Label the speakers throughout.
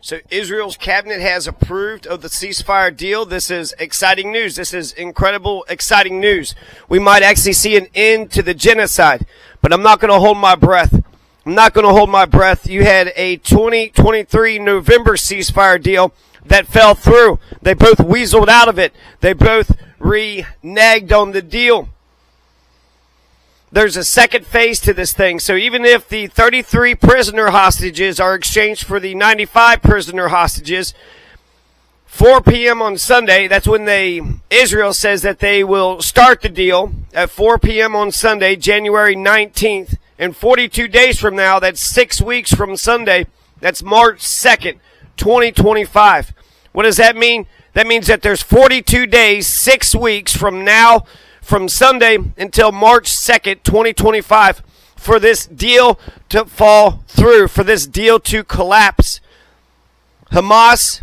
Speaker 1: So Israel's cabinet has approved of the ceasefire deal. This is exciting news. This is incredible, exciting news. We might actually see an end to the genocide, but I'm not going to hold my breath. I'm not going to hold my breath. You had a 2023 November ceasefire deal that fell through. They both weaseled out of it. They both reneged on the deal. There's a second phase to this thing. So even if the 33 prisoner hostages are exchanged for the 95 prisoner hostages, 4 p.m. on Sunday, that's when Israel says that they will start the deal at 4 p.m. on Sunday, January 19th. And 42 days from now, that's 6 weeks from Sunday, that's March 2nd, 2025. What does that mean? That means that there's 42 days, 6 weeks from now, from Sunday until March 2nd, 2025, for this deal to fall through, for this deal to collapse. Hamas,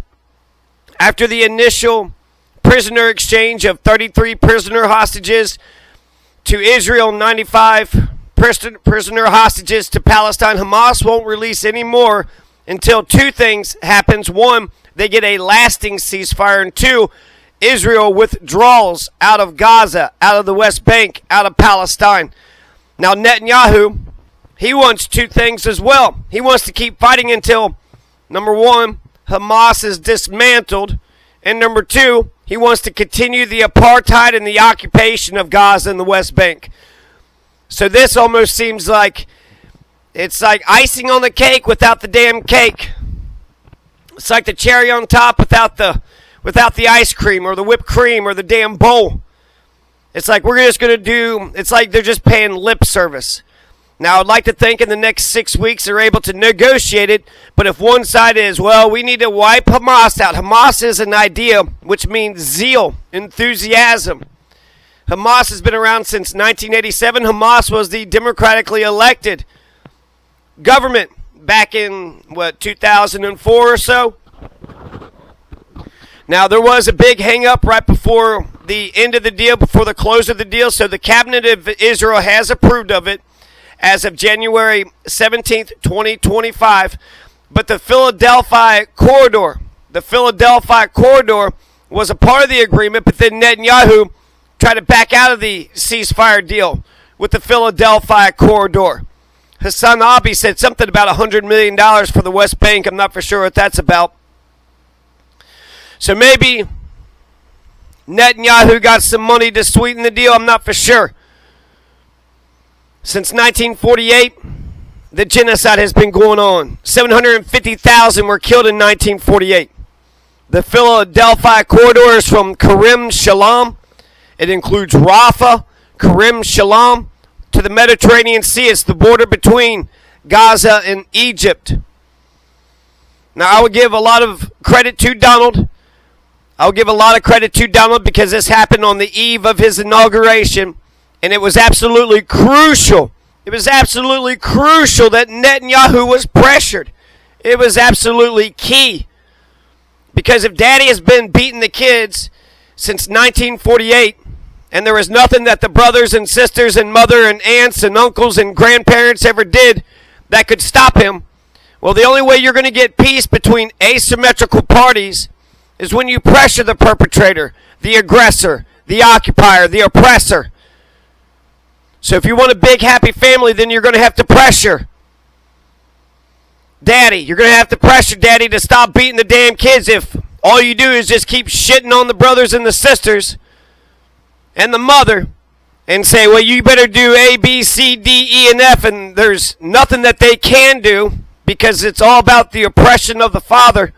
Speaker 1: after the initial prisoner exchange of 33 prisoner hostages to Israel, 95 prisoner hostages to Palestine, Hamas won't release any more until two things happens. One, they get a lasting ceasefire, and two, Israel withdraws out of Gaza, out of the West Bank, out of Palestine. Now Netanyahu, he wants two things as well. He wants to keep fighting until, number one, Hamas is dismantled, and number two, he wants to continue the apartheid and the occupation of Gaza and the West Bank. So this almost seems like it's like icing on the cake without the damn cake. It's like the cherry on top without the ice cream or the whipped cream or the damn bowl. It's like it's like they're just paying lip service. Now, I'd like to think in the next 6 weeks they're able to negotiate it, but if one side is, well, we need to wipe Hamas out. Hamas is an idea, which means zeal, enthusiasm. Hamas has been around since 1987. Hamas was the democratically elected government back in, 2004 or so? Now, there was a big hang-up right before the end of the deal, before the close of the deal, so the cabinet of Israel has approved of it as of January 17th, 2025. But the Philadelphia corridor was a part of the agreement, but then Netanyahu tried to back out of the ceasefire deal with the Philadelphia corridor. Hassan Abi said something about $100 million for the West Bank. I'm not for sure what that's about. So maybe Netanyahu got some money to sweeten the deal. I'm not for sure. Since 1948, the genocide has been going on. 750,000 were killed in 1948. The Philadelphia corridor is from Kerem Shalom. It includes Rafah, Kerem Shalom, to the Mediterranean Sea. It's the border between Gaza and Egypt. Now, I would give a lot of credit to Donald. I'll give a lot of credit to Donald because this happened on the eve of his inauguration, and it was absolutely crucial. It was absolutely crucial that Netanyahu was pressured. It was absolutely key. Because if Daddy has been beating the kids since 1948, and there was nothing that the brothers and sisters and mother and aunts and uncles and grandparents ever did that could stop him, well, the only way you're going to get peace between asymmetrical parties is when you pressure the perpetrator, the aggressor, the occupier, the oppressor. So if you want a big, happy family, then you're going to have to pressure Daddy. You're going to have to pressure Daddy to stop beating the damn kids. If all you do is just keep shitting on the brothers and the sisters and the mother and say, well, you better do A, B, C, D, E, and F, and there's nothing that they can do because it's all about the oppression of the father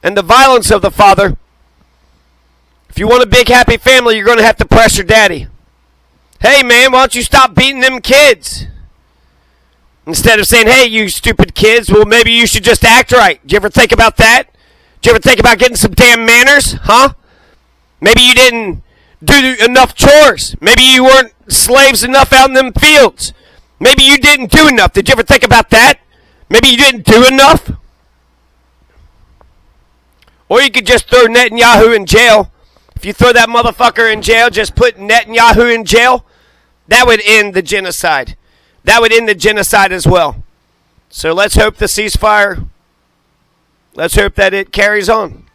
Speaker 1: and the violence of the father. If you want a big, happy family, you're going to have to pressure Daddy. Hey, man, why don't you stop beating them kids? Instead of saying, hey, you stupid kids, well, maybe you should just act right. Did you ever think about that? Did you ever think about getting some damn manners? Huh? Maybe you didn't do enough chores. Maybe you weren't slaves enough out in them fields. Maybe you didn't do enough. Did you ever think about that? Maybe you didn't do enough. Or you could just throw Netanyahu in jail. If you throw that motherfucker in jail, just put Netanyahu in jail, that would end the genocide. That would end the genocide as well. So let's hope the ceasefire let's hope that it carries on.